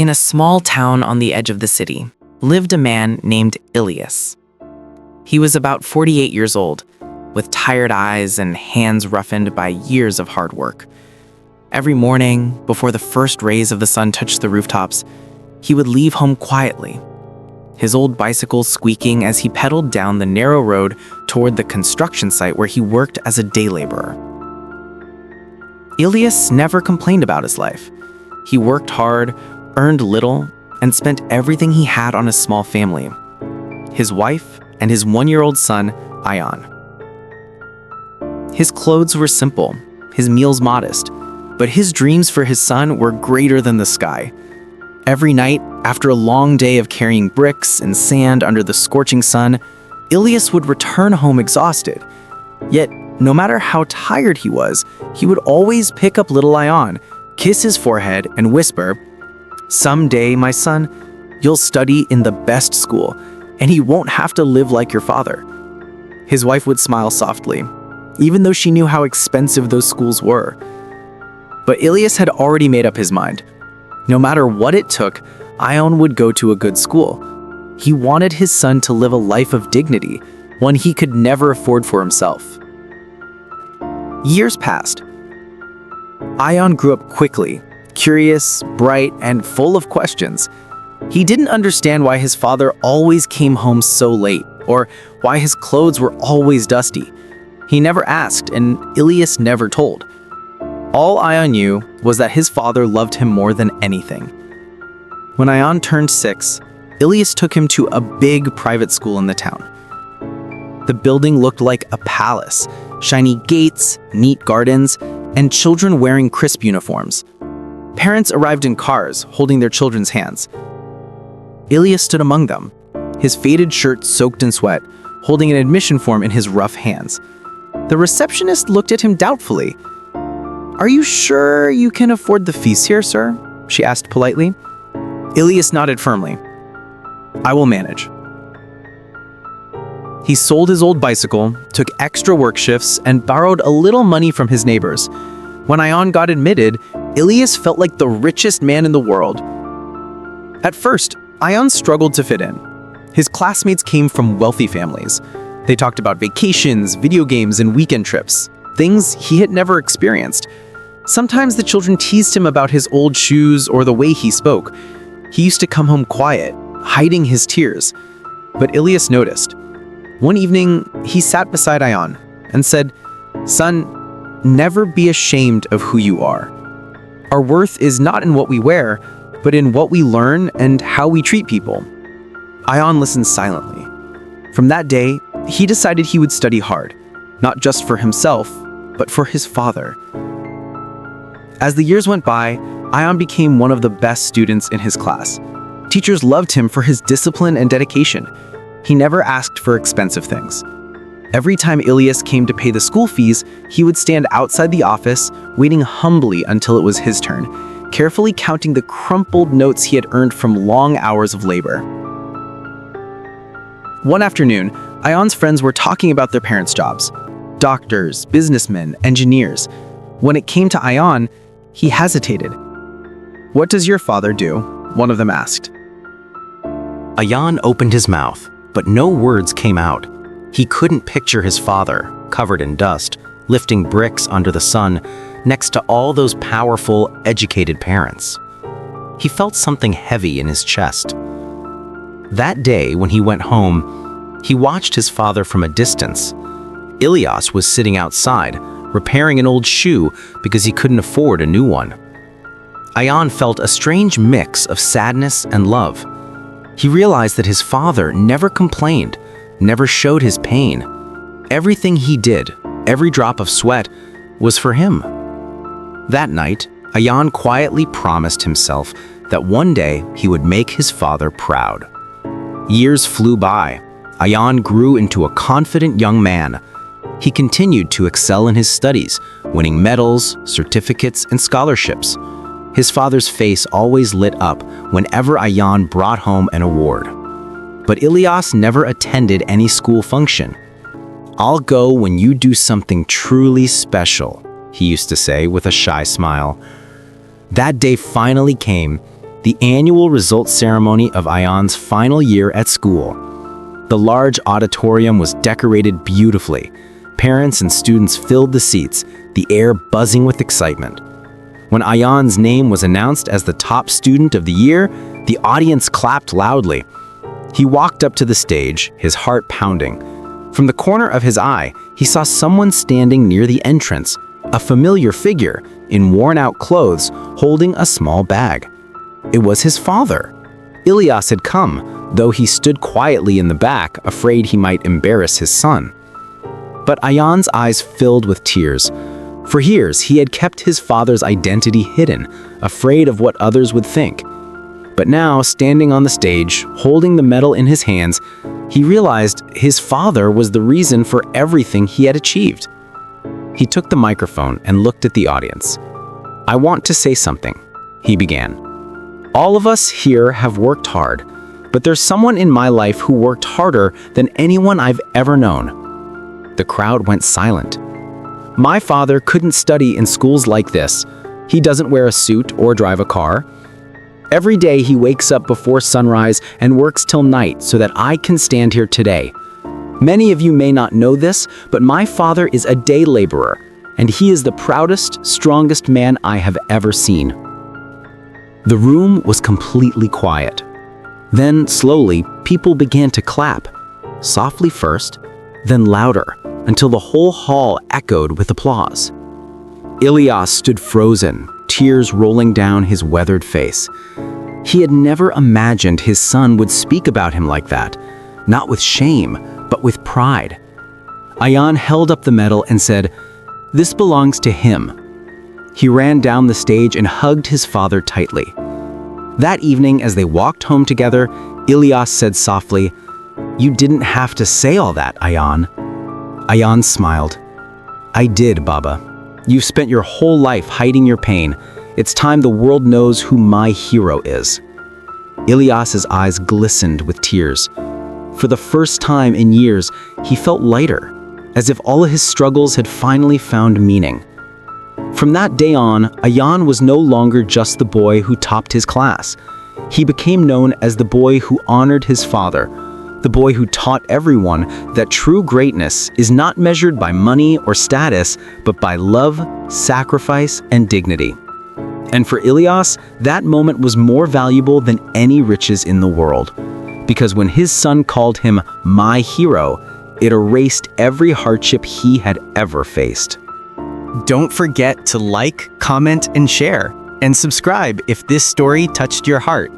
In a small town on the edge of the city lived a man named Ilias. He was about 48 years old, with tired eyes and hands roughened by years of hard work. Every morning, before the first rays of the sun touched the rooftops, he would leave home quietly, his old bicycle squeaking as he pedaled down the narrow road toward the construction site where he worked as a day laborer. Ilias never complained about his life. He worked hard, earned little, and spent everything he had on his small family, his wife and his 1-year-old son, Ion. His clothes were simple, his meals modest, but his dreams for his son were greater than the sky. Every night, after a long day of carrying bricks and sand under the scorching sun, Ilias would return home exhausted. Yet, no matter how tired he was, he would always pick up little Ion, kiss his forehead, and whisper, "Someday, my son, you'll study in the best school, and you won't have to live like your father." His wife would smile softly, even though she knew how expensive those schools were. But Ilias had already made up his mind. No matter what it took, Ion would go to a good school. He wanted his son to live a life of dignity, one he could never afford for himself. Years passed. Ion grew up quickly, curious, bright, and full of questions. He didn't understand why his father always came home so late, or why his clothes were always dusty. He never asked, and Ilias never told. All Ion knew was that his father loved him more than anything. When Ion turned 6, Ilias took him to a big private school in the town. The building looked like a palace, shiny gates, neat gardens, and children wearing crisp uniforms. Parents arrived in cars, holding their children's hands. Ilias stood among them, his faded shirt soaked in sweat, holding an admission form in his rough hands. The receptionist looked at him doubtfully. "Are you sure you can afford the fees here, sir?" she asked politely. Ilias nodded firmly. "I will manage." He sold his old bicycle, took extra work shifts, and borrowed a little money from his neighbors. When Ion got admitted, Ilias felt like the richest man in the world. At first, Ion struggled to fit in. His classmates came from wealthy families. They talked about vacations, video games, and weekend trips, things he had never experienced. Sometimes the children teased him about his old shoes or the way he spoke. He used to come home quiet, hiding his tears. But Ilias noticed. One evening, he sat beside Ion and said, "Son, never be ashamed of who you are. Our worth is not in what we wear, but in what we learn and how we treat people." Ion listened silently. From that day, he decided he would study hard, not just for himself, but for his father. As the years went by, Ion became one of the best students in his class. Teachers loved him for his discipline and dedication. He never asked for expensive things. Every time Ilias came to pay the school fees, he would stand outside the office, waiting humbly until it was his turn, carefully counting the crumpled notes he had earned from long hours of labor. One afternoon, Ion's friends were talking about their parents' jobs. Doctors, businessmen, engineers. When it came to Ion, he hesitated. "What does your father do?" one of them asked. Ion opened his mouth, but no words came out. He couldn't picture his father, covered in dust, lifting bricks under the sun, next to all those powerful, educated parents. He felt something heavy in his chest. That day, when he went home, he watched his father from a distance. Ilias was sitting outside, repairing an old shoe because he couldn't afford a new one. Ion felt a strange mix of sadness and love. He realized that his father never complained, never showed his pain. Everything he did, every drop of sweat, was for him. That night, Ion quietly promised himself that one day he would make his father proud. Years flew by. Ion grew into a confident young man. He continued to excel in his studies, winning medals, certificates, and scholarships. His father's face always lit up whenever Ion brought home an award. But Ilias never attended any school function. "I'll go when you do something truly special," he used to say with a shy smile. That day finally came. the annual results ceremony of Ayan's final year at school. The large auditorium was decorated beautifully. Parents and students filled the seats, the air buzzing with excitement. When Ayan's name was announced as the top student of the year, the audience clapped loudly. He walked up to the stage, his heart pounding. From the corner of his eye, he saw someone standing near the entrance, a familiar figure in worn-out clothes holding a small bag. It was his father. Ilyas had come, though he stood quietly in the back, afraid he might embarrass his son. But Ayan's eyes filled with tears. For years, he had kept his father's identity hidden, afraid of what others would think. But now, standing on the stage, holding the medal in his hands, he realized his father was the reason for everything he had achieved. He took the microphone and looked at the audience. "I want to say something," he began. "All of us here have worked hard, but there's someone in my life who worked harder than anyone I've ever known." The crowd went silent. "My father couldn't study in schools like this. He doesn't wear a suit or drive a car. Every day he wakes up before sunrise and works till night so that I can stand here today. Many of you may not know this, but my father is a day laborer, and he is the proudest, strongest man I have ever seen." The room was completely quiet. Then, slowly, people began to clap, softly first, then louder, until the whole hall echoed with applause. Ilyas stood frozen, tears rolling down his weathered face. He had never imagined his son would speak about him like that, not with shame, but with pride. Ayan held up the medal and said, "This belongs to him." He ran down the stage and hugged his father tightly. That evening, as they walked home together, Ilyas said softly, "You didn't have to say all that, Ayan." Ayan smiled. "I did, Baba. You've spent your whole life hiding your pain. It's time the world knows who my hero is." Ilyas's eyes glistened with tears. For the first time in years, he felt lighter, as if all of his struggles had finally found meaning. From that day on, Ayan was no longer just the boy who topped his class. He became known as the boy who honored his father, the boy who taught everyone that true greatness is not measured by money or status, but by love, sacrifice, and dignity. And for Ilyas, that moment was more valuable than any riches in the world. Because when his son called him my hero, it erased every hardship he had ever faced. Don't forget to like, comment, and share, and subscribe if this story touched your heart.